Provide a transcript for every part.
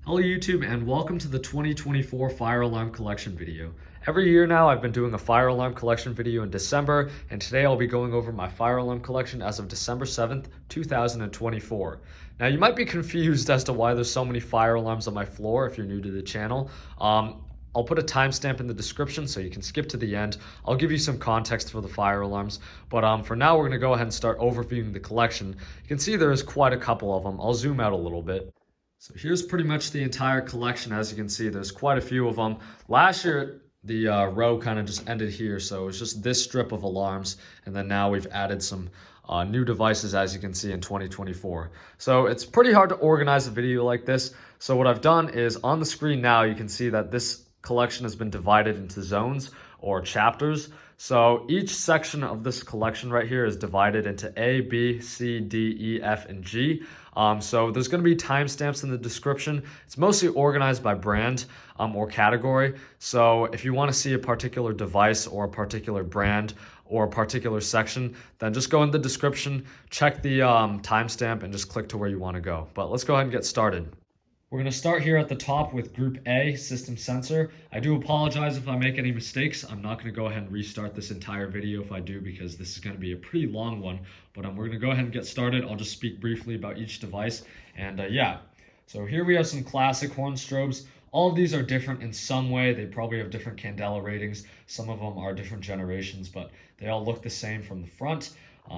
Hello YouTube and welcome to the 2024 fire alarm collection video. Every year now I've been doing a fire alarm collection video in December, and today I'll be going over my fire alarm collection as of December 7th, 2024. Now you might be confused as to why there's so many fire alarms on my floor if you're new to the channel. I'll put a timestamp in the description so you can skip to the end. I'll give you some context for the fire alarms, but for now we're going to go ahead and start overviewing the collection. You can see there's quite a couple of them. I'll zoom out a little bit. So here's pretty much the entire collection. As you can see, there's quite a few of them. Last year, the row kind of just ended here, so it was just this strip of alarms, and then now we've added some new devices, as you can see, in 2024. So it's pretty hard to organize a video like this. So what I've done is, on the screen now, you can see that this collection has been divided into zones or chapters. So each section of this collection right here is divided into A, B, C, D, E, F, and G. So there's going to be timestamps in the description. It's mostly organized by brand or category. So if you want to see a particular device or a particular brand or a particular section, then just go in the description, check the timestamp, and just click to where you want to go. But let's go ahead and get started. We're going to start here at the top with Group A, System Sensor. I do apologize if I make any mistakes. I'm not going to go ahead and restart this entire video if I do, because this is going to be a pretty long one. But we're going to go ahead and get started. I'll just speak briefly about each device. And yeah, so here we have some classic horn strobes. All of these are different in some way. They probably have different candela ratings. Some of them are different generations, but they all look the same from the front.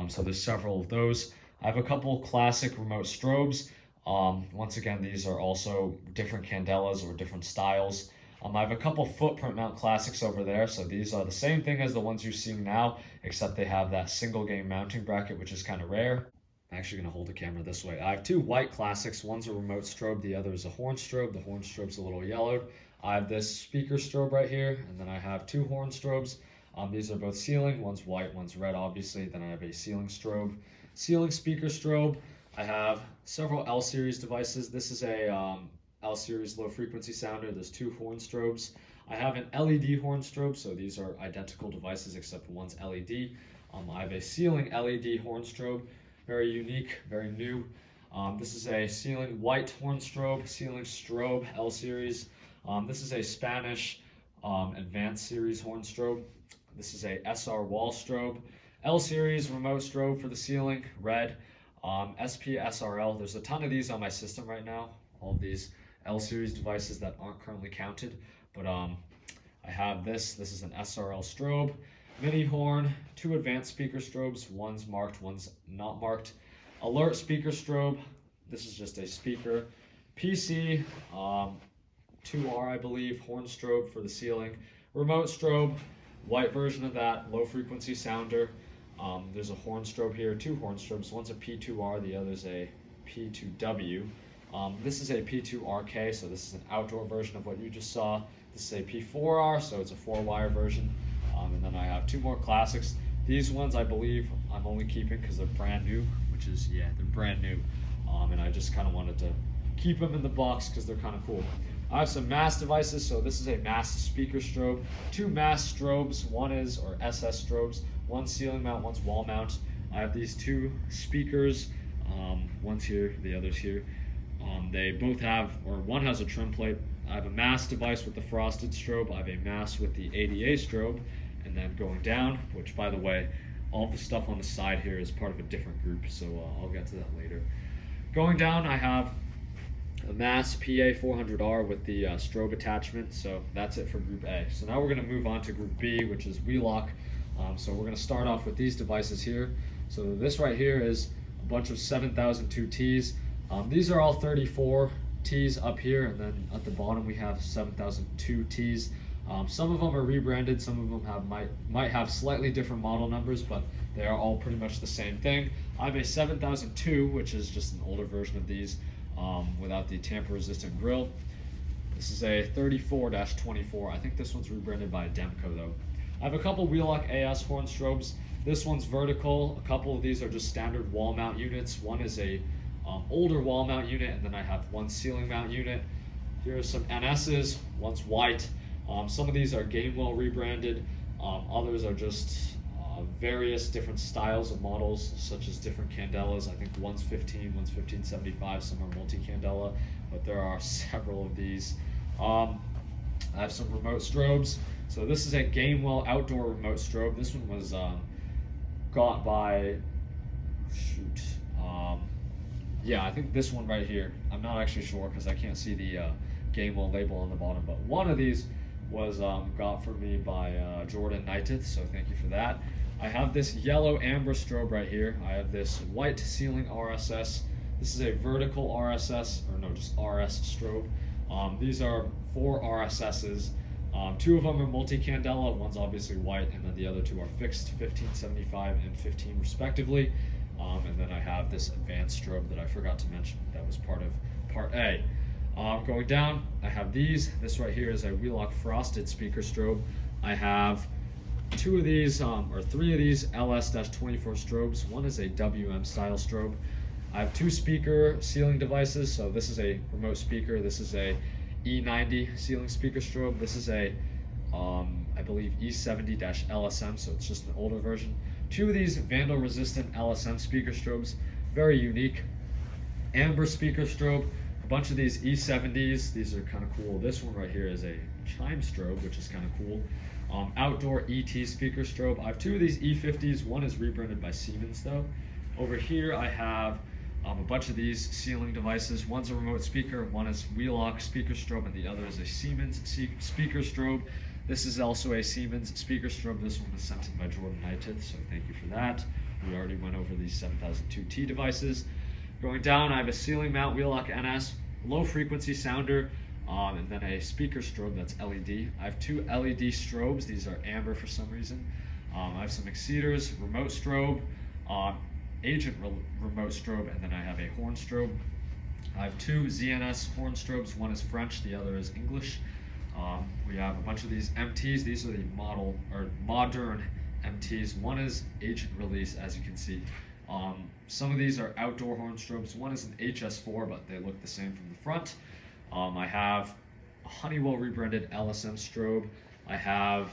So there's several of those. I have a couple classic remote strobes. Once again, these are also different candelas or different styles. I have a couple footprint mount classics over there, so these are the same thing as the ones you're seeing now, except they have that single game mounting bracket, which is kind of rare. I'm actually going to hold the camera this way. I have two white classics. One's a remote strobe, the other is a horn strobe. The horn strobe's a little yellowed. I have this speaker strobe right here, and then I have two horn strobes. These are both ceiling. One's white, one's red, obviously. Then I have a ceiling strobe, ceiling speaker strobe. I have several L-series devices. This is a L-series low-frequency sounder. There's two horn strobes. I have an LED horn strobe, so these are identical devices except one's LED. I have a ceiling LED horn strobe, very unique, very new. This is a ceiling white horn strobe, ceiling strobe L-series. This is a Spanish advanced series horn strobe. This is a SR wall strobe, L-series remote strobe for the ceiling, red. SPSRL, there's a ton of these on my system right now, all of these L-series devices that aren't currently counted, but I have this is an SRL strobe, mini horn, two advanced speaker strobes, one's marked, one's not marked, alert speaker strobe, this is just a speaker, PC, 2R I believe, horn strobe for the ceiling, remote strobe, white version of that, low frequency sounder. There's a horn strobe here, two horn strobes. One's a P2R, the other's a P2W. This is a P2RK, so this is an outdoor version of what you just saw. This is a P4R, so it's a 4-wire version. And then I have two more classics. These ones I believe I'm only keeping because they're brand new, which is, yeah, they're brand new. And I just kind of wanted to keep them in the box because they're kind of cool. I have some mass devices, so this is a mass speaker strobe, two mass strobes, one is, or SS strobes, one's ceiling mount, one's wall mount. I have these two speakers, one's here, the other's here. They both have, or one has a trim plate. I have a mass device with the frosted strobe, I have a mass with the ADA strobe, and then going down, which by the way, all the stuff on the side here is part of a different group, so I'll get to that later. Going down, I have a mass PA400R with the strobe attachment, so that's it for Group A. So now we're going to move on to Group B, which is Wheelock. So we're going to start off with these devices here. So this right here is a bunch of 7002 Ts. These are all 34 Ts up here, and then at the bottom we have 7002 Ts. Some of them are rebranded, some of them might have slightly different model numbers, but they are all pretty much the same thing. I have a 7002, which is just an older version of these, without the tamper-resistant grill. This is a 34-24. I think this one's rebranded by Demco though. I have a couple Wheelock AS horn strobes. This one's vertical. A couple of these are just standard wall mount units. One is a older wall mount unit, and then I have one ceiling mount unit. Here are some NS's. One's white. Some of these are Gamewell rebranded. Others are just various different styles of models, such as different candelas. I think one's 15, one's 1575, some are multi-candela, but there are several of these. I have some remote strobes. So this is a Gamewell outdoor remote strobe. This one was got by, yeah, I think this one right here. I'm not actually sure because I can't see the Gamewell label on the bottom, but one of these was got for me by Jordan Knighteth, so thank you for that. I have this yellow amber strobe right here. I have this white ceiling RSS. This is a vertical RSS, or no, just RS strobe. These are 4 RSSs. 2 of them are multi-candela, one's obviously white, and then the other 2 are fixed, 1575 and 15 respectively. And then I have this advanced strobe that I forgot to mention, that was part of part A. Going down, I have these. This right here is a Wheelock frosted speaker strobe. I have 2 of these, or 3 of these LS-24 strobes. One is a WM style strobe. I have 2 speaker ceiling devices. So this is a remote speaker. This is a E90 ceiling speaker strobe. This is a, I believe E70-LSM, so it's just an older version. 2 of these vandal resistant LSM speaker strobes, very unique. Amber speaker strobe. Bunch of these E70s, these are kind of cool. This one right here is a chime strobe, which is kind of cool. Outdoor ET speaker strobe. I have 2 of these E50s. One is rebranded by Siemens though. Over here I have a bunch of these ceiling devices. One's a remote speaker, one is Wheelock speaker strobe, and the other is a Siemens speaker strobe. This is also a Siemens speaker strobe. This one was sent in by Jordan Knighteth, so thank you for that. We already went over these 7002T devices. Going down, I have a ceiling mount Wheelock NS, low frequency sounder, and then a speaker strobe that's LED. I have 2 LED strobes. These are amber for some reason. I have some exceeders, remote strobe, agent remote strobe, and then I have a horn strobe. I have 2 ZNS horn strobes. One is French, the other is English. We have a bunch of these MTs. These are the modern MTs. One is agent release, as you can see. Some of these are outdoor horn strobes. One is an HS4, but they look the same from the front. I have a Honeywell rebranded LSM strobe. I have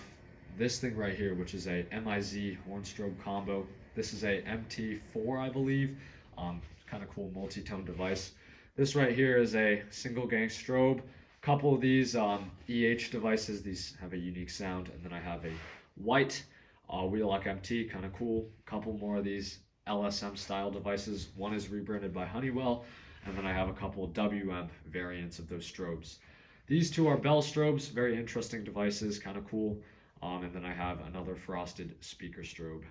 this thing right here, which is a MIZ horn strobe combo. This is a MT4, I believe. Kind of cool multi-tone device. This right here is a single gang strobe. A couple of these EH devices, these have a unique sound. And then I have a white Wheelock MT, kind of cool. A couple more of these LSM style devices. One is rebranded by Honeywell, and then I have a couple of WM variants of those strobes. These 2 are Bell strobes, very interesting devices, kind of cool. And then I have another frosted speaker strobe.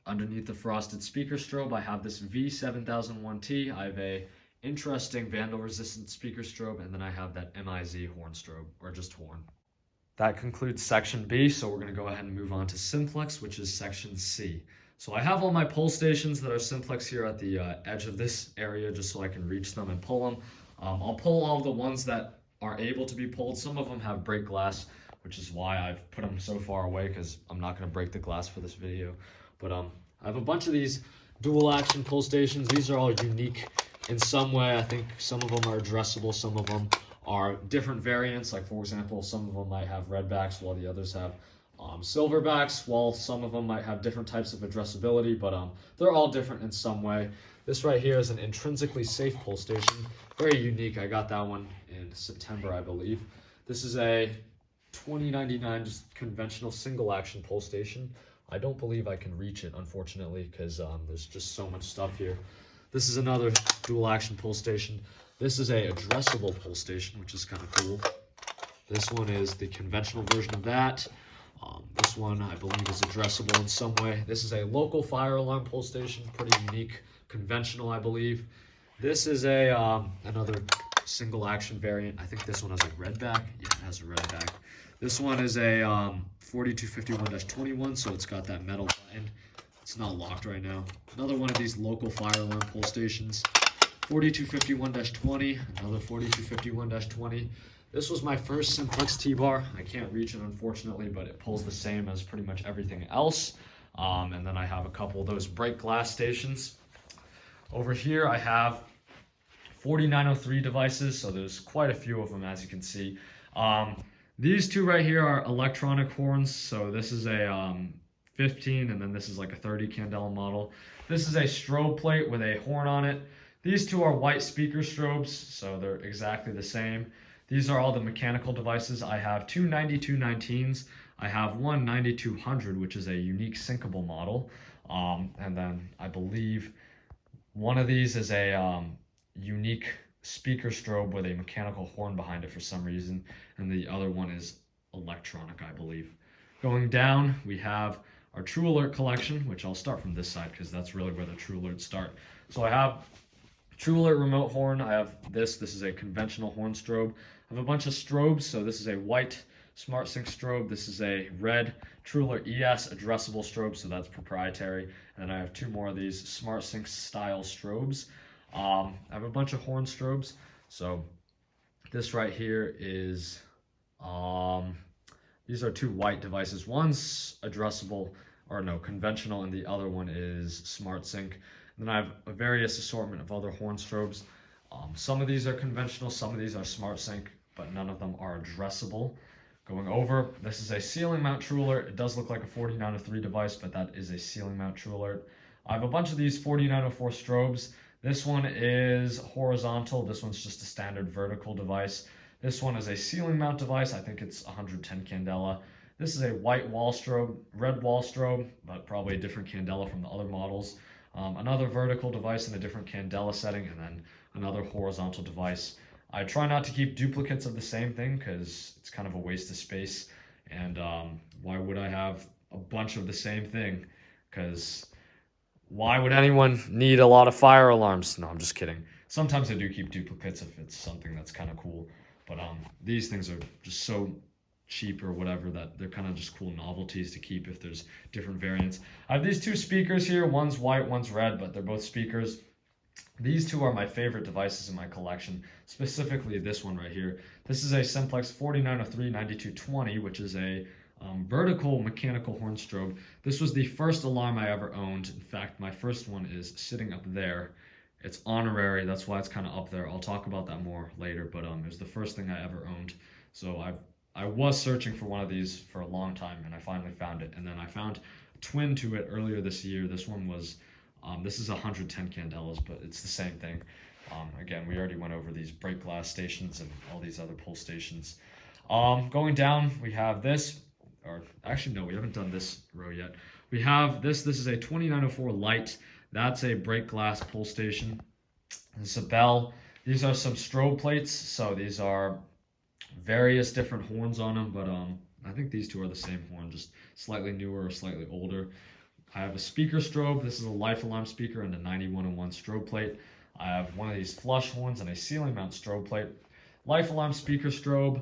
Underneath the frosted speaker strobe, I have this V7001T. I have a interesting vandal resistant speaker strobe, and then I have that MIZ horn strobe, or just horn. That concludes section B, so we're going to go ahead and move on to Simplex, which is section C. So I have all my pull stations that are Simplex here at the edge of this area, just so I can reach them and pull them. I'll pull all the ones that are able to be pulled. Some of them have break glass, which is why I've put them so far away, because I'm not going to break the glass for this video. But I have a bunch of these dual action pull stations. These are all unique in some way. I think some of them are addressable, some of them are different variants. Like for example, some of them might have red backs while the others have silver backs, while some of them might have different types of addressability, but they're all different in some way. This right here is an intrinsically safe pull station, very unique. I got that one in September, I believe. This is a 2099 just conventional single action pull station. I don't believe I can reach it, unfortunately, because there's just so much stuff here. This is another dual action pull station. This is a addressable pull station, which is kind of cool. This one is the conventional version of that. This one, I believe, is addressable in some way. This is a local fire alarm pull station, pretty unique, conventional, I believe. This is a another single action variant. I think this one has a red back. Yeah, it has a red back. This one is a 4251-21, so it's got that metal button. It's not locked right now. Another one of these local fire alarm pull stations. 4251-20, another 4251-20. This was my first Simplex T-bar. I can't reach it, unfortunately, but it pulls the same as pretty much everything else. And then I have a couple of those break glass stations. Over here, I have 4903 devices, so there's quite a few of them, as you can see. These 2 right here are electronic horns. So this is a 15, and then this is like a 30 candela model. This is a strobe plate with a horn on it. These two are white speaker strobes, so they're exactly the same. These are all the mechanical devices. I have two 9219s. I have one 9200, which is a unique syncable model. And then I believe one of these is a unique speaker strobe with a mechanical horn behind it for some reason. And the other one is electronic, I believe. Going down, we have our True Alert collection, which I'll start from this side because that's really where the True Alerts start. So I have True Alert remote horn. I have this is a conventional horn strobe. I have a bunch of strobes. So this is a white Smart Sync strobe. This is a red True Alert ES addressable strobe, so that's proprietary. And then I have two more of these Smart Sync style strobes. I have a bunch of horn strobes. So this right here is, these are two white devices. One's addressable, or no, conventional, and the other one is Smart Sync. And then I have a various assortment of other horn strobes. Some of these are conventional, some of these are Smart Sync, but none of them are addressable. Going over, this is a ceiling mount True Alert. It does look like a 4903 device, but that is a ceiling mount True Alert. I have a bunch of these 4904 strobes. This one is horizontal. This one's just a standard vertical device. This one is a ceiling mount device. I think it's 110 candela. This is a white wall strobe, red wall strobe, but probably a different candela from the other models. Another vertical device in a different candela setting, and then another horizontal device. I try not to keep duplicates of the same thing because it's kind of a waste of space. And why would I have a bunch of the same thing? Because why would anyone need a lot of fire alarms? No, I'm just kidding. Sometimes I do keep duplicates if it's something that's kind of cool. But these things are just so cheap or whatever that they're kind of just cool novelties to keep if there's different variants. I have these two speakers here. One's white, one's red, but they're both speakers. These two are my favorite devices in my collection, specifically this one right here. This is a Simplex 4903-9220, which is a vertical mechanical horn strobe. This was the first alarm I ever owned. In fact, my first one is sitting up there. It's honorary, that's why it's kind of up there. I'll talk about that more later, but it was the first thing I ever owned. So I was searching for one of these for a long time, and I finally found it. And then I found a twin to it earlier this year. This one was, this is 110 candelas, but it's the same thing. Again, we already went over these break glass stations and all these other pull stations. Going down, we have this, or actually no, we haven't done this row yet. We have this is a 2904 Lite. That's a break glass pull station. This is a bell. These are some strobe plates, so these are various different horns on them, but I think these two are the same horn, just slightly newer or slightly older. I have a speaker strobe. This is a life alarm speaker and a 9101 strobe plate. I have one of these flush horns and a ceiling mount strobe plate. Life alarm speaker strobe.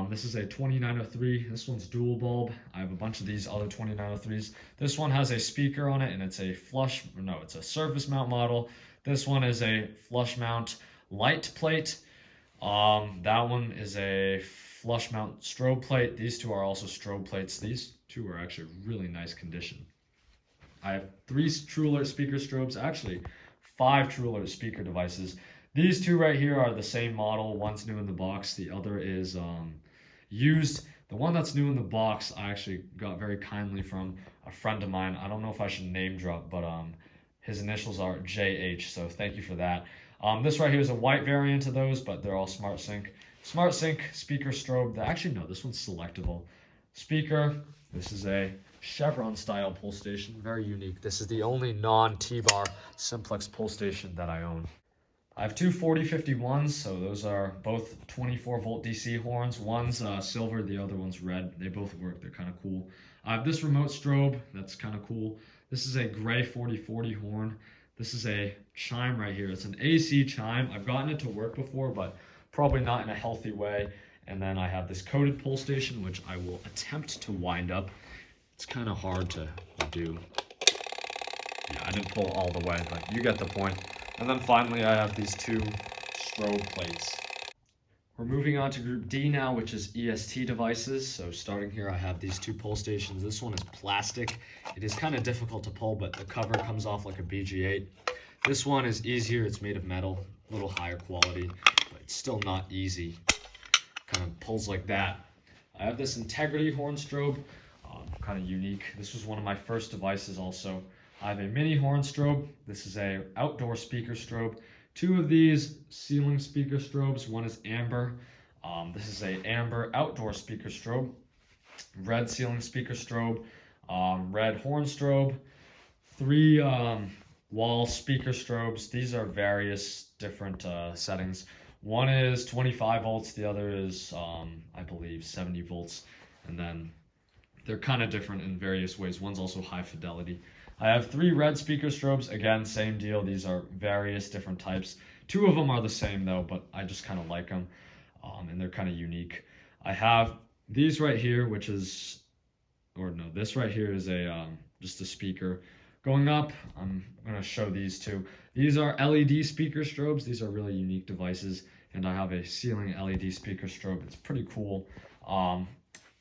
This is a 2903. This one's dual bulb. I have a bunch of these other 2903s. This one has a speaker on it, and it's a it's a surface mount model. This one is a flush mount light plate. That one is a flush mount strobe plate. These two are also strobe plates. These two are actually really nice condition. I have 3 True Alert speaker strobes, actually 5 True Alert speaker devices. These two right here are the same model. One's new in the box, the other is used. The one that's new in the box I actually got very kindly from a friend of mine. I don't know if I should name drop, but his initials are JH, so thank you for that. This right here is a white variant of those, but they're all Smart Sync. Smart Sync speaker strobe. Actually, no, this one's selectable. Speaker. This is a Chevron style pull station. Very unique. This is the only non-T-bar Simplex pull station that I own. I have two 4051s, so those are both 24 volt DC horns. One's silver, the other one's red. They both work. They're kind of cool. I have this remote strobe. That's kind of cool. This is a gray 4040 horn. This is a chime right here. It's an AC chime. I've gotten it to work before, but probably not in a healthy way. And then I have this coated pull station, which I will attempt to wind up. It's kind of hard to do. Yeah, I didn't pull all the way, but you get the point. And then finally, I have these 2 strobe plates. We're moving on to group D now, which is EST devices. So starting here, I have these 2 pull stations. This one is plastic. It is kind of difficult to pull, but the cover comes off like a BG8. This one is easier. It's made of metal, a little higher quality, but it's still not easy. Kind of pulls like that. I have this integrity horn strobe. kind of unique. This was one of my first devices also. I have a mini horn strobe. This is a outdoor speaker strobe. Two of these ceiling speaker strobes. One is amber. This is a amber outdoor speaker strobe. Red ceiling speaker strobe. Red horn strobe. Three wall speaker strobes. These are various different settings. One is 25 volts. The other is, I believe, 70 volts. And then they're kind of different in various ways. One's also high fidelity. I have three red speaker strobes. Again, same deal. These are various different types. Two of them are the same though, but I just kind of like them, and they're kind of unique. I have these right here, which is, or no, this right here is a just a speaker. Going up, I'm gonna show these two. These are LED speaker strobes. These are really unique devices, and I have a ceiling LED speaker strobe. It's pretty cool.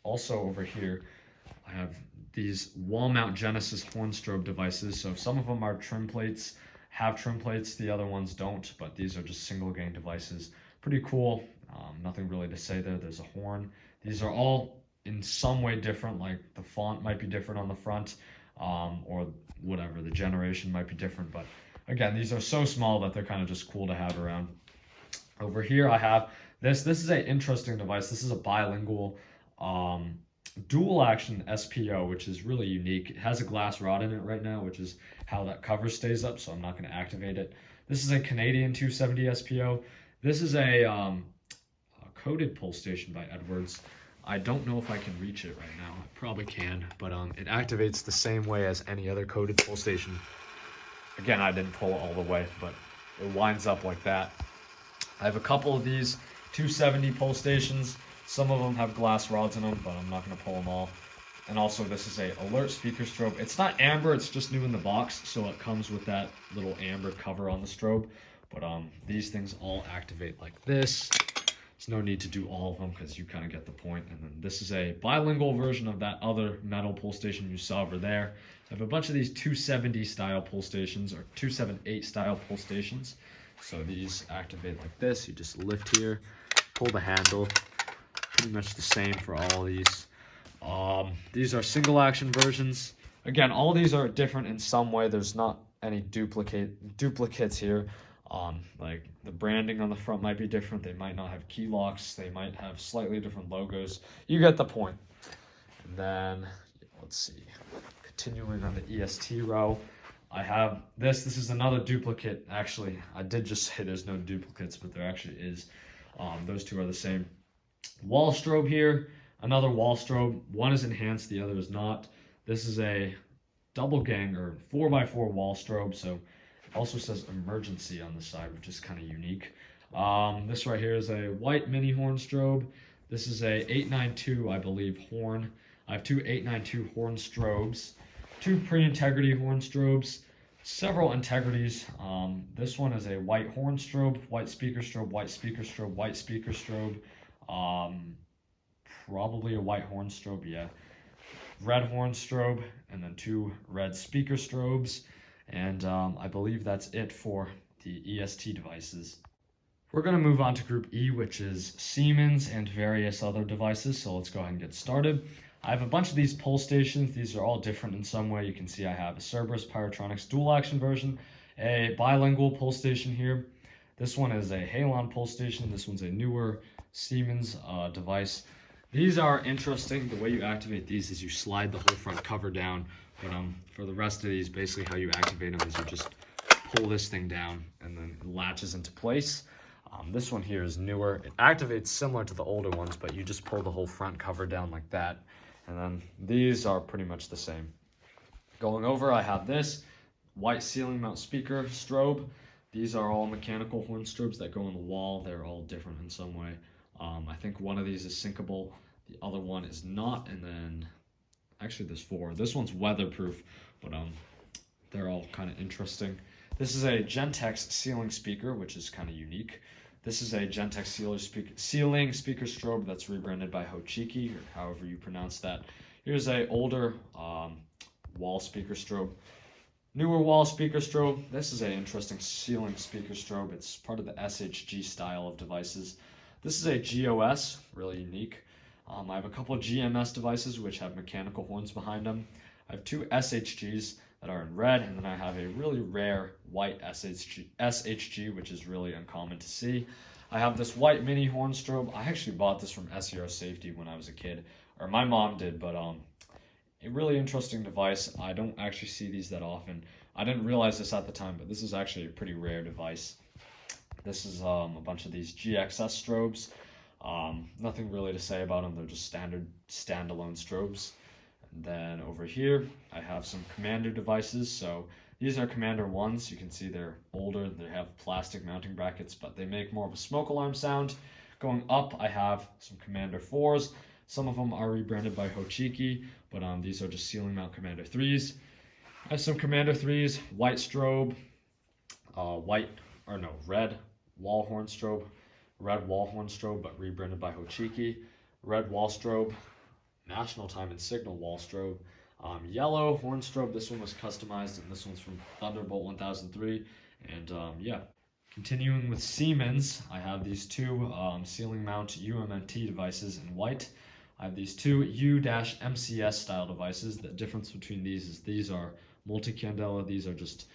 Also over here, I have these wall mount Genesis horn strobe devices. So some of them are trim plates, have trim plates, the other ones don't, but these are just single gang devices. Pretty cool. Nothing really to say there. There's a horn. These are all in some way different, like the font might be different on the front, or whatever, the generation might be different, but again, these are so small that they're kind of just cool to have around. Over here I have this is an interesting device. This is a bilingual dual action SPO, which is really unique. It has a glass rod in it right now, which is how that cover stays up, so I'm not going to activate it. This is a Canadian 270 SPO. This is a coded pull station by Edwards. I don't know if I can reach it right now. I probably can, but it activates the same way as any other coded pull station. Again, I didn't pull it all the way, but it winds up like that. I have a couple of these 270 pull stations. Some of them have glass rods in them, but I'm not going to pull them all. And also, this is a alert speaker strobe. It's not amber, it's just new in the box, so it comes with that little amber cover on the strobe. But these things all activate like this. There's no need to do all of them because you kind of get the point. And then this is a bilingual version of that other metal pull station you saw over there. I have a bunch of these 270 style pull stations, or 278 style pull stations. So these activate like this. You just lift here, pull the handle. Pretty much the same for all of these. These are single action versions. Again, all these are different in some way. There's not any duplicates here. Like the branding on the front might be different. They might not have key locks. They might have slightly different logos. You get the point. And then, let's see. Continuing on the EST row, I have this. This is another duplicate. Actually, I did just say there's no duplicates, but there actually is. Those two are the same. Wall strobe here, another wall strobe. One is enhanced, the other is not. This is a double gang or 4x4 wall strobe, so it also says emergency on the side, which is kind of unique. This right here is a white mini horn strobe. This is a 892, I believe, horn. I have two 892 horn strobes, two pre-integrity horn strobes, several integrities. This one is a white horn strobe, white speaker strobe, white speaker strobe, white speaker strobe. Probably a white horn strobe, yeah. Red horn strobe, and then two red speaker strobes. And I believe that's it for the EST devices. We're going to move on to Group E, which is Siemens and various other devices. So let's go ahead and get started. I have a bunch of these pull stations. These are all different in some way. You can see I have a Cerberus Pyrotronics dual action version, a bilingual pull station here. This one is a Halon pull station. This one's a newer Siemens device. These are interesting. The way you activate these is you slide the whole front cover down. But for the rest of these, basically how you activate them is you just pull this thing down and then it latches into place. This one here is newer. It activates similar to the older ones, but you just pull the whole front cover down like that. And then these are pretty much the same. Going over, I have this white ceiling mount speaker strobe. These are all mechanical horn strobes that go on the wall. They're all different in some way. I think one of these is syncable. The other one is not. And then, actually there's four. This one's weatherproof, but they're all kind of interesting. This is a Gentex ceiling speaker, which is kind of unique. This is a Gentex ceiling speaker strobe that's rebranded by Hochiki, or however you pronounce that. Here's a older wall speaker strobe. Newer wall speaker strobe. This is an interesting ceiling speaker strobe. It's part of the SHG style of devices. This is a GOS, really unique. I have a couple of GMS devices which have mechanical horns behind them. I have two SHGs that are in red, and then I have a really rare white SHG, which is really uncommon to see. I have this white mini horn strobe. I actually bought this from SER Safety when I was a kid, or my mom did, but a really interesting device. I don't actually see these that often. I didn't realize this at the time, but this is actually a pretty rare device. This is a bunch of these GXS strobes. Nothing really to say about them. They're just standard standalone strobes. And then over here, I have some Commander devices. So these are Commander 1s. You can see they're older. They have plastic mounting brackets, but they make more of a smoke alarm sound. Going up, I have some Commander 4s. Some of them are rebranded by Hochiki, but these are just ceiling mount Commander 3s. I have some Commander 3s, white strobe, red wall horn strobe, but rebranded by Hochiki, red wall strobe, national time and signal wall strobe, yellow horn strobe. This one was customized, and this one's from Thunderbolt 1003. And yeah, continuing with Siemens, I have these two ceiling mount UMNT devices in white. I have these two U-MCS style devices. The difference between these is these are multi-candela. These are just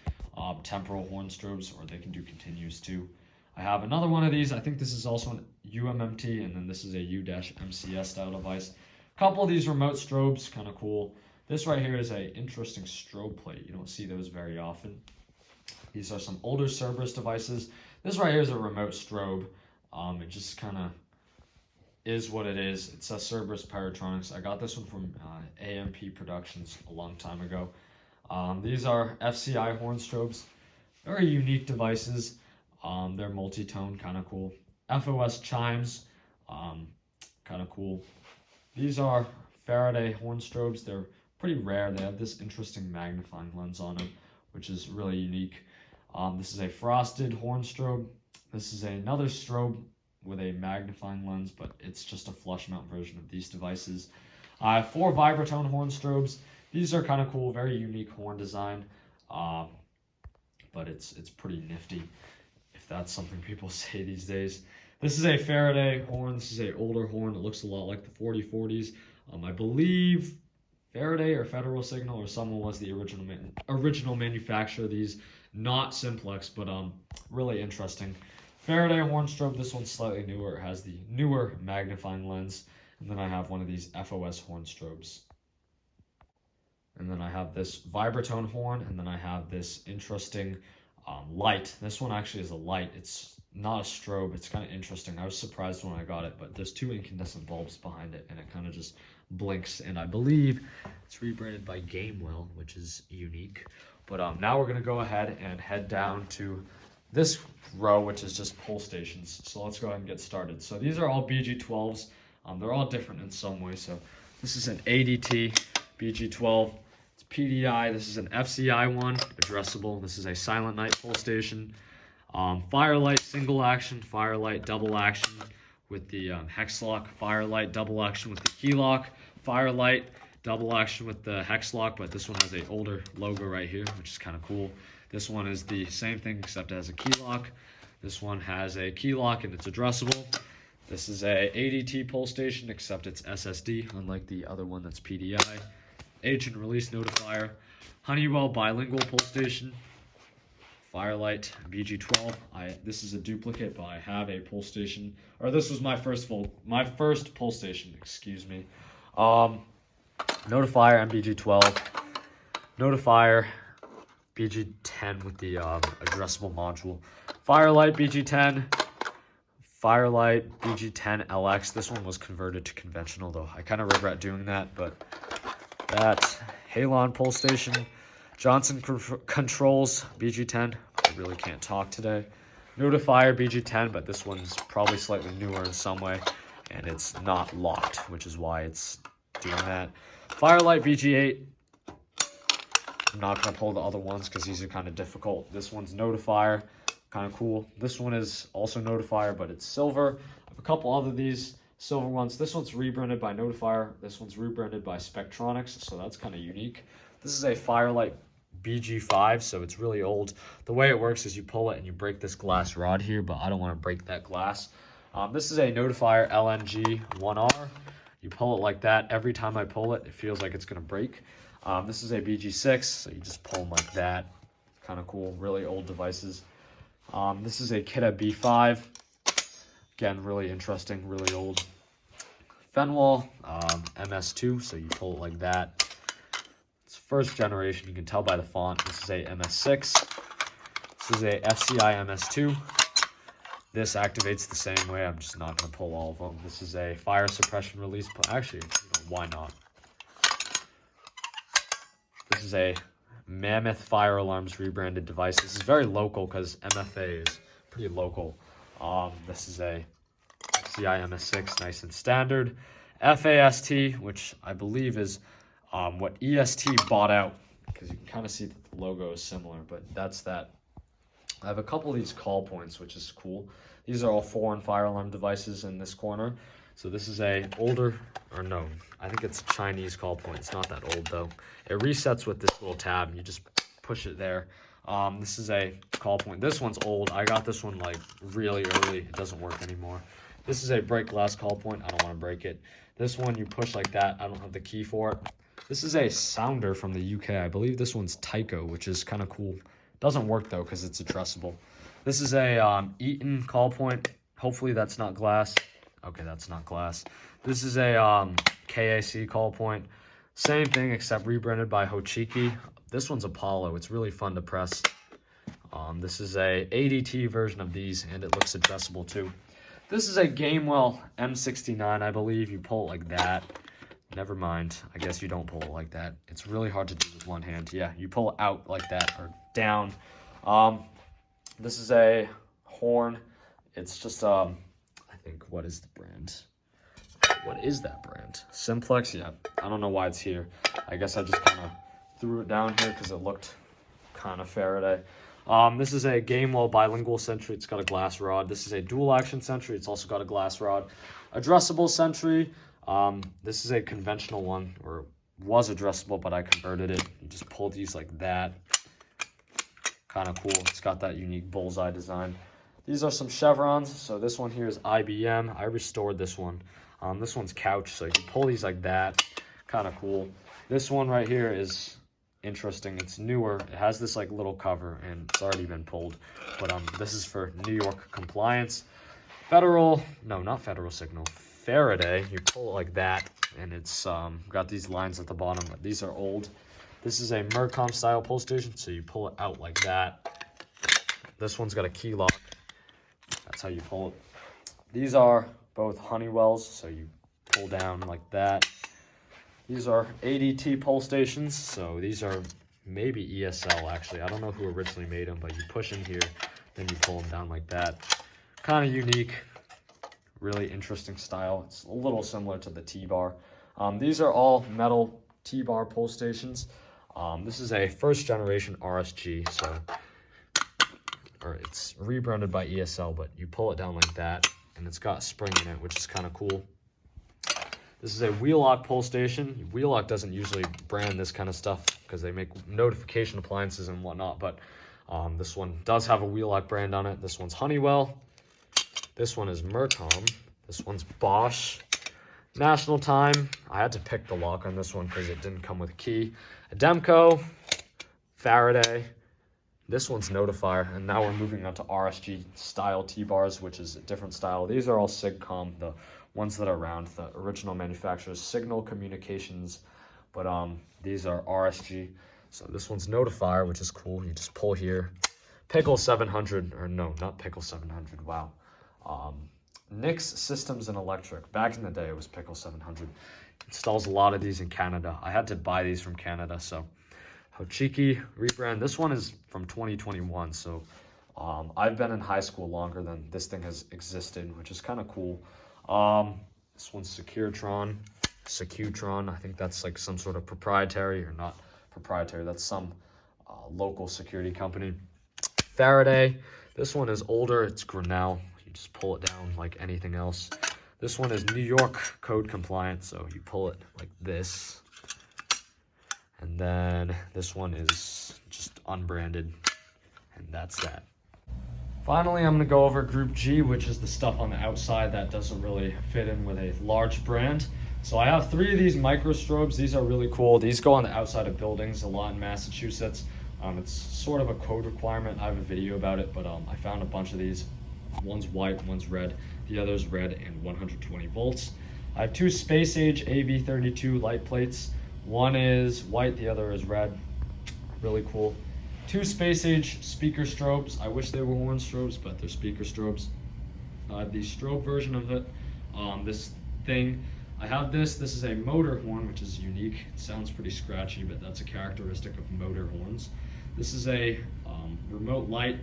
temporal horn strobes, or they can do continuous too. I have another one of these. I think this is also an UMMT, and then this is a U-MCS style device. A couple of these remote strobes, kind of cool. This right here is a interesting strobe plate. You don't see those very often. These are some older Cerberus devices. This right here is a remote strobe. It just kind of is what it is. It says Cerberus Pyrotronics. I got this one from AMP Productions a long time ago. These are FCI horn strobes. Very unique devices. They're multi-tone, kind of cool. FOS chimes, kind of cool. These are Faraday horn strobes. They're pretty rare. They have this interesting magnifying lens on them, which is really unique. This is a frosted horn strobe. This is another strobe with a magnifying lens, but it's just a flush mount version of these devices. I have 4 vibratone horn strobes. These are kind of cool, very unique horn design, but it's pretty nifty, if that's something people say these days. This is a Faraday horn. This is an older horn. It looks a lot like the 4040s. I believe Faraday or Federal Signal or someone was the original manufacturer of these, not Simplex, but really interesting. Faraday horn strobe. This one's slightly newer. It has the newer magnifying lens. And then I have one of these FOS horn strobes. And then I have this vibratone horn, and then I have this interesting light. This one actually is a light. It's not a strobe. It's kind of interesting. I was surprised when I got it, but there's 2 incandescent bulbs behind it, and it kind of just blinks. And I believe it's rebranded by Gamewell, which is unique. But now we're going to go ahead and head down to this row, which is just pull stations. So let's go ahead and get started. So these are all BG12s. They're all different in some way. So this is an ADT BG12. It's PDI. This is an FCI one, addressable. This is a Silent Night pull station. Fire-Lite single action, Fire-Lite double action with the hex lock, Fire-Lite double action with the key lock, Fire-Lite double action with the hex lock, but this one has a older logo right here, which is kind of cool. This one is the same thing except it has a key lock. This one has a key lock and it's addressable. This is a ADT pull station except it's SSD, unlike the other one that's PDI. Agent release notifier, Honeywell bilingual pull station, Fire-Lite BG12. This is a duplicate, but I have a pull station, or this was my first pull station. Excuse me. Notifier MBG12, notifier BG10 with the addressable module, Fire-Lite BG10, Fire-Lite BG10 LX. This one was converted to conventional, though I kind of regret doing that, but that Halon pull station, Johnson Controls BG10. I really can't talk today. Notifier BG10, but this one's probably slightly newer in some way, and it's not locked, which is why it's doing that. Fire-Lite BG8. I'm not going to pull the other ones because these are kind of difficult. This one's Notifier, kind of cool. This one is also Notifier, but it's silver. I have a couple other these silver ones. This one's rebranded by Notifier. This one's rebranded by Spectronics, so that's kind of unique. This is a Fire-Lite BG5, so it's really old. The way it works is you pull it and you break this glass rod here, but I don't want to break that glass. This is a Notifier LNG 1R. You pull it like that. Every time I pull it, it feels like it's gonna break. This is a BG6, so you just pull them like that. Kind of cool, really old devices. This is a Kidda B5. Again, really interesting, really old. Fenwal, MS2, so you pull it like that. It's first generation, you can tell by the font. This is a MS6. This is a FCI MS2. This activates the same way. I'm just not going to pull all of them. This is a fire suppression release. Actually, why not? This is a Mammoth Fire Alarms rebranded device. This is very local because MFA is pretty local. This is a FCI MS6, nice and standard. FAST, which I believe is what EST bought out, because you can kind of see that the logo is similar, but that's that. I have a couple of these call points, which is cool. These are all foreign fire alarm devices in this corner. So this is a older, or no, I think it's a Chinese call point. It's not that old though. It resets with this little tab and you just push it there. This is a call point. This one's old. I got this one like really early. It doesn't work anymore. This is a break glass call point. I don't want to break it. This one you push like that. I don't have the key for it. This is a sounder from the UK. I believe this one's Tyco, which is kind of cool. Doesn't work though because it's addressable. This is a Eaton call point. Hopefully that's not glass. Okay, that's not glass. This is a KAC call point. Same thing except rebranded by Hochiki. This one's Apollo. It's really fun to press. This is a ADT version of these and it looks addressable too. This is a Gamewell M69, I believe. You pull it like that. Never mind. I guess you don't pull it like that. It's really hard to do with one hand. Yeah, you pull it out like that or down. This is a horn. It's just, I think, what is the brand? What is that brand? Simplex? Yeah, I don't know why it's here. I guess I just kind of threw it down here because it looked kind of Faraday. This is a Gamewell bilingual sentry. It's got a glass rod. This is a dual action sentry. It's also got a glass rod. Addressable sentry. This is a conventional one, or was addressable, but I converted it. You just pull these like that. Kind of cool. It's got that unique bullseye design. These are some chevrons. So this one here is IBM. I restored this one. This one's couch, so you can pull these like that. Kind of cool. This one right here is interesting. It's newer. It has this like little cover, and it's already been pulled. But this is for New York compliance. Federal, no, not Federal Signal. Faraday, you pull it like that, and it's got these lines at the bottom, but these are old. This is a Mercom style pull station, so you pull it out like that. This one's got a key lock. That's how you pull it. These are both Honeywells, so you pull down like that. These are ADT pull stations, so these are maybe ESL actually. I don't know who originally made them, but you push in here, then you pull them down like that. Kind of unique. Really interesting style. It's a little similar to the T-bar. These are all metal T-bar pull stations. This is a first generation RSG, so it's rebranded by ESL, but you pull it down like that, and it's got a spring in it, which is kind of cool. This is a Wheelock pull station. Wheelock doesn't usually brand this kind of stuff because they make notification appliances and whatnot, but this one does have a Wheelock brand on it. This one's Honeywell. This one is Mercom. This one's Bosch. National Time. I had to pick the lock on this one because it didn't come with a key. Ademco. Faraday. This one's Notifier. And now we're moving on to RSG style T-bars, which is a different style. These are all Sigcom, the ones that are around, the original manufacturers, Signal Communications. But these are RSG. So this one's Notifier, which is cool. You just pull here. Pickle 700, or no, not Pickle 700. Wow. Nix Systems and Electric. Back in the day, it was Pickle 700. Installs a lot of these in Canada. I had to buy these from Canada, so Hochiki rebrand. This one is from 2021, so I've been in high school longer than this thing has existed, which is kind of cool. This one's Secutron. I think that's like some sort of proprietary, or not proprietary. That's some local security company. Faraday. This one is older. It's Grinnell. You just pull it down like anything else. This one is New York code compliant, so you pull it like this. And then this one is just unbranded, and that's that. Finally, I'm going to go over Group G, which is the stuff on the outside that doesn't really fit in with a large brand. So I have 3 of these micro strobes. These are really cool. These go on the outside of buildings a lot in Massachusetts. It's sort of a code requirement. I have a video about it, but I found a bunch of these. One's white, one's red. The other's red and 120 volts. I have 2 space age AV32 light plates. One is white, the other is red. Really cool. 2 space age speaker strobes. I wish they were horn strobes, but they're speaker strobes. I have the strobe version of it. This thing, I have this is a motor horn, which is unique. It sounds pretty scratchy, but that's a characteristic of motor horns. This is a remote light.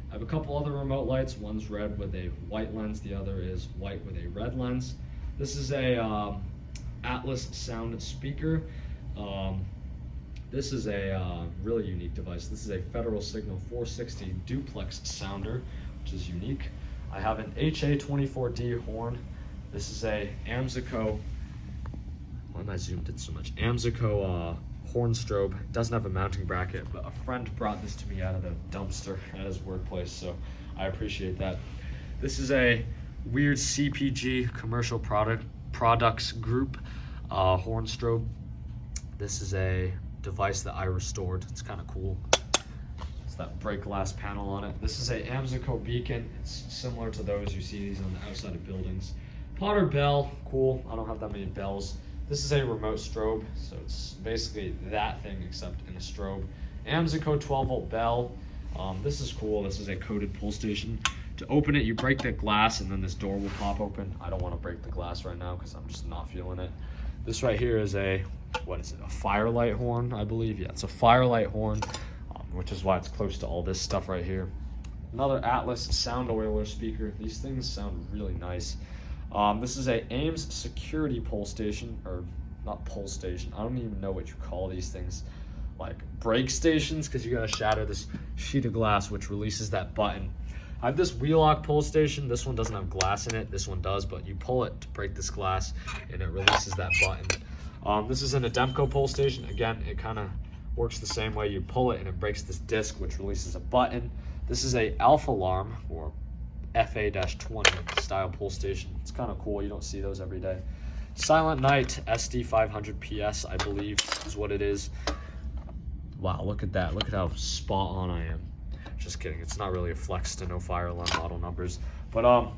I have a couple other remote lights. One's red with a white lens, the other is white with a red lens. This is a Atlas sound speaker. This is a really unique device. This is a Federal Signal 460 duplex sounder, which is unique. I have an HA24D horn. This is a Amseco, why am I zoomed in so much? Amseco horn strobe. It doesn't have a mounting bracket, but a friend brought this to me out of the dumpster at his workplace, so I appreciate that. This is a weird CPG, commercial products group horn strobe. This is a device that I restored. It's kind of cool. It's that break glass panel on it. This is a Amseco beacon. It's similar to those. You see these on the outside of buildings. Potter bell, cool. I don't have that many bells. This is a remote strobe, so it's basically that thing except in a strobe. Amseco 12 volt bell. This is cool. This is a coded pull station. To open it, you break the glass and then this door will pop open. I don't want to break the glass right now because I'm just not feeling it. This right here is a, what is it, a Fire-Lite horn, I believe. Yeah, it's a Fire-Lite horn, which is why it's close to all this stuff right here. Another Atlas sound oiler speaker. These things sound really nice. This is a Ames security pull station, or not pull station. I don't even know what you call these things. Like brake stations, because you gotta shatter this sheet of glass, which releases that button. I have this Wheelock pull station. This one doesn't have glass in it. This one does, but you pull it to break this glass, and it releases that button. This is an Ademco pull station. Again, it kind of works the same way. You pull it, and it breaks this disc, which releases a button. This is a Alpha Alarm, or FA-20 style pull station. It's kind of cool. You don't see those every day. Silent Night SD500 PS, I believe is what it is. Wow, look at that. Look at how spot on I am. Just kidding. It's not really a flex to know fire alarm model numbers. But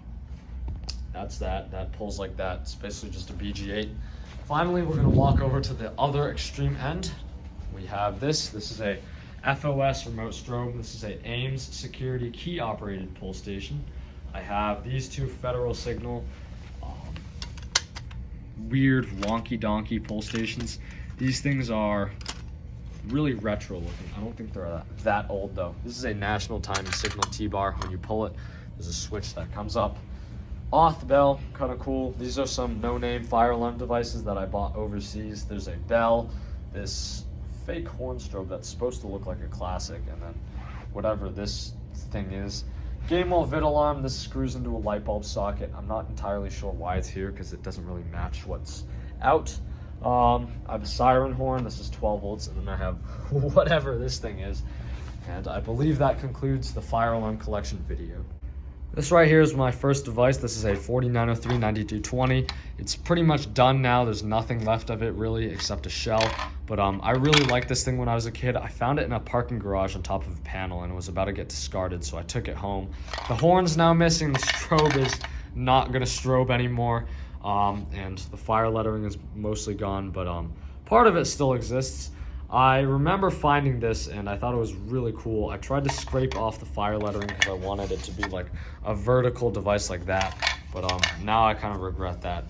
that's that. That pulls like that. It's basically just a BG8. Finally, we're going to walk over to the other extreme end. We have this. This is a FOS remote strobe. This is a Ames security key operated pull station. I have these 2 Federal Signal weird wonky donkey pull stations. These things are really retro looking. I don't think they're that old though. This is a National Time and Signal T-bar. When you pull it, there's a switch that comes up. Auth bell, kind of cool. These are some no-name fire alarm devices that I bought overseas. There's a bell, this fake horn strobe that's supposed to look like a classic, and then whatever this thing is. Game wall vid alarm. This screws into a light bulb socket. I'm not entirely sure why it's here because it doesn't really match what's out. I have a siren horn. This is 12 volts, and then I have whatever this thing is. And I believe that concludes the fire alarm collection video. This right here is my first device. This is a 4903-9220. It's pretty much done now. There's nothing left of it really except a shell. But I really liked this thing when I was a kid. I found it in a parking garage on top of a panel and it was about to get discarded, so I took it home. The horn's now missing. The strobe is not gonna strobe anymore. And the fire lettering is mostly gone, but part of it still exists. I remember finding this and I thought it was really cool. I tried to scrape off the fire lettering because I wanted it to be like a vertical device like that, but now I kind of regret that.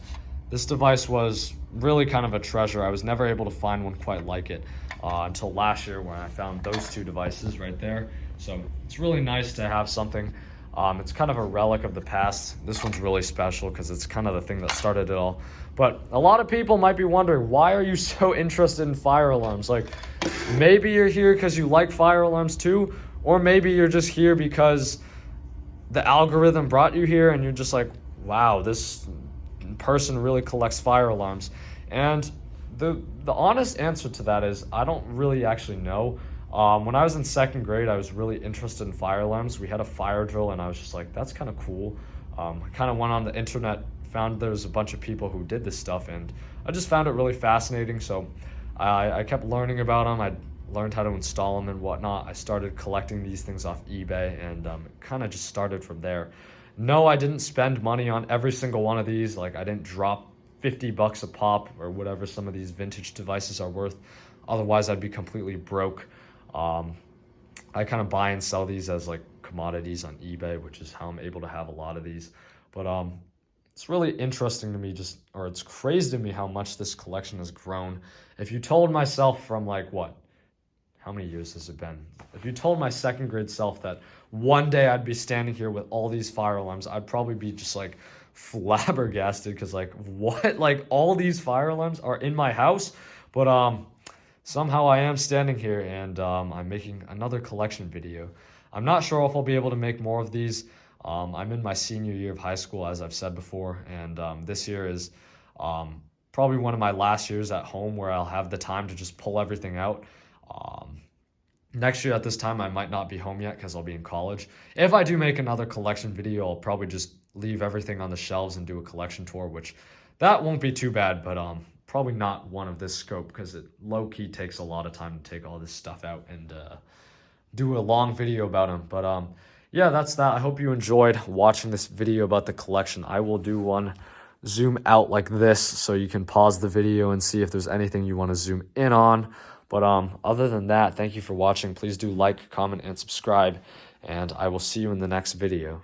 This device was really kind of a treasure. I was never able to find one quite like it until last year when I found those 2 devices right there. So it's really nice to have something. It's kind of a relic of the past. This one's really special because it's kind of the thing that started it all. But a lot of people might be wondering, why are you so interested in fire alarms? Like, maybe you're here because you like fire alarms too, or maybe you're just here because the algorithm brought you here and you're just like, wow, this person really collects fire alarms. And the honest answer to that is I don't really actually know. When I was in 2nd grade, I was really interested in fire alarms. We had a fire drill and I was just like, that's kind of cool. I kind of went on the internet, found there's a bunch of people who did this stuff, and I just found it really fascinating. So I kept learning about them. I learned how to install them and whatnot. I started collecting these things off eBay, and it kind of just started from there. No, I didn't spend money on every single one of these. Like, I didn't drop $50 a pop or whatever some of these vintage devices are worth. Otherwise, I'd be completely broke. I kind of buy and sell these as like commodities on eBay, which is how I'm able to have a lot of these. But it's really interesting to me, or it's crazy to me how much this collection has grown. If you told myself from like how many years has it been? If you told my second grade self that one day I'd be standing here with all these fire alarms, I'd probably be just like flabbergasted, because like, what? Like, all these fire alarms are in my house? But somehow I am standing here, and I'm making another collection video. I'm not sure if I'll be able to make more of these. I'm in my senior year of high school, as I've said before, and this year is probably one of my last years at home where I'll have the time to just pull everything out. Next year at this time, I might not be home yet because I'll be in college. If I do make another collection video, I'll probably just leave everything on the shelves and do a collection tour, which that won't be too bad, but probably not one of this scope, because it low-key takes a lot of time to take all this stuff out and do a long video about them. But yeah, that's that. I hope you enjoyed watching this video about the collection. I will do one zoom out like this, so you can pause the video and see if there's anything you want to zoom in on. But other than that, thank you for watching. Please do like, comment, and subscribe, and I will see you in the next video.